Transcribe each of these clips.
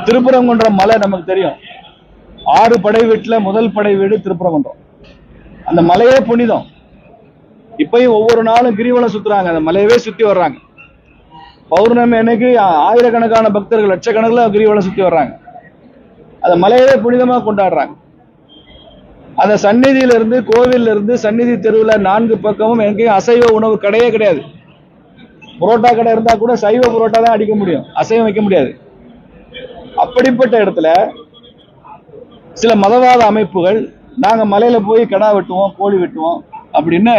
திருப்பரங்குன்றம் மலை நமக்கு தெரியும். 6 படை வீட்டுல முதல் படை வீடு திருப்பரங்குன்றம். அந்த மலையே புனிதம். இப்பயும் ஒவ்வொரு நாளும் கிரிவலம் சுத்துறாங்க, அந்த மலையவே சுத்தி வர்றாங்க. பௌர்ணமி அன்னைக்கு ஆயிரக்கணக்கான பக்தர்கள் லட்சக்கணக்கில் கிரிவலம் சுத்தி வர்றாங்க. அந்த மலையவே புனிதமா கொண்டாடுறாங்க. அந்த சந்நிதியில இருந்து, கோவில்ல இருந்து சந்நிதி தெருவில் 4 பக்கமும் எங்கேயும் அசைவ உணவு கடையே கிடையாது. புரோட்டா கடை இருந்தா கூட சைவ புரோட்டா தான் அடிக்க முடியும், அசைவம் வைக்க முடியாது. அப்படிப்பட்ட இடத்துல சில மதவாத அமைப்புகள் நாங்க மலையில போய் கடா வெட்டுவோம், கோழி வெட்டுவோம் அப்படின்னு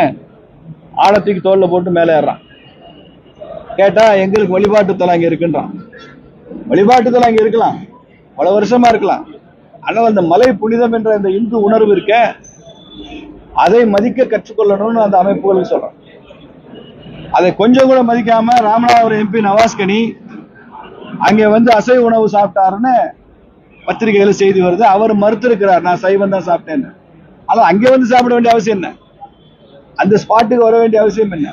ஆழத்துக்கு தோல்ல போட்டு மேலே ஏறான். கேட்டா எங்களுக்கு வழிபாட்டு தலம் அங்க இருக்குன்றான். வழிபாட்டு தலம் அங்க இருக்கலாம், பல வருஷமா இருக்கலாம். ஆனால் அந்த மலை புனிதம் என்ற இந்த இந்து உணர்வு இருக்க, அதை மதிக்க கற்றுக்கொள்ளணும்னு அந்த அமைப்புகளுக்கு சொல்றோம். அதை கொஞ்சம் கூட மதிக்காம ராமநாதபுரம் எம்பி நவாஸ்கனி அங்கே வந்து அசைவ உணவு சாப்பிட்டாருன்னு பத்திரிகைகள் செய்தி வருது. அவர் மறுத்திருக்கிறார், நான் சைவம் தான் சாப்பிட்டேன்னு. ஆனால் அங்கே வந்து சாப்பிட வேண்டிய அவசியம் என்ன? அந்த ஸ்பாட்டுக்கு வர வேண்டிய அவசியம் என்ன?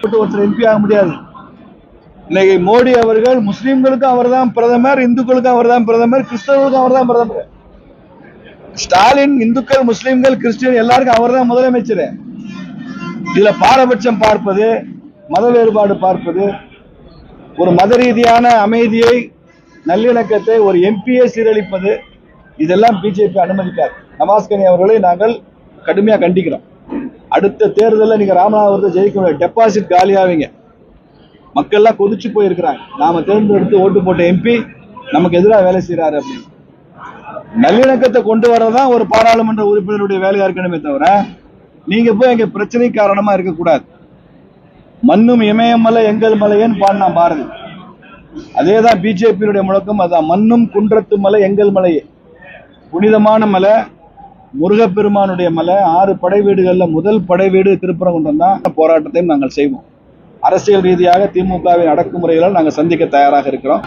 ஒருத்தர் எம்பி ஆக முடியாது. இன்னைக்கு மோடி அவர்கள் முஸ்லீம்களுக்கும் அவர் தான் பிரதமர், இந்துக்களுக்கும் அவர் தான் பிரதமர், கிறிஸ்தவர்களுக்கும் அவர் தான் பிரதமர். ஸ்டாலின் இந்துக்கள், முஸ்லீம்கள், கிறிஸ்டியன் எல்லாருக்கும் அவர் தான் முதலமைச்சர். இதுல பாரபட்சம் பார்ப்பது, மத வேறுபாடு பார்ப்பது, ஒரு மத ரீதியான அமைதியை, நல்லிணக்கத்தை ஒரு எம்பியை சீரழிப்பது, இதெல்லாம் பிஜேபி அனுமதிக்காது. நவாஸ்கனி அவர்களை நாங்கள் கடுமையா கண்டிக்கிறோம். அடுத்த தேர்தலில் நீங்க ராமநாதபுரத்தை ஜெயிக்க, டெபாசிட் காலியாவீங்க. மக்கள் எல்லாம் கொதிச்சு போயிருக்கிறாங்க. நாம தேர்ந்தெடுத்து ஓட்டு போட்ட எம்பி நமக்கு எதிராக வேலை செய்யறாரு அப்படின்னு. நல்லிணக்கத்தை கொண்டு வரதான் ஒரு பாராளுமன்ற உறுப்பினருடைய வேலையா இருக்கணுமே தவிர, நீங்க போய் எங்க பிரச்சனை காரணமா இருக்கக்கூடாது. மண்ணும் இமயமலை எங்கள் மலையன்னு பாடினா பாரதி. அதேதான் பிஜேபியினுடைய முழக்கம். அதான் மண்ணும் குன்றத்து மலை எங்கள் மலையே. புனிதமான மலை, முருகப்பெருமானுடைய மலை. 6 படை வீடுகள்ல முதல் படை வீடு திருப்பரங்குன்றம் தான். போராட்டத்தையும் நாங்கள் செய்வோம். அரசியல் ரீதியாக திமுகவின் அடக்குமுறைகளால் நாங்கள் சந்திக்க தயாராக இருக்கிறோம்.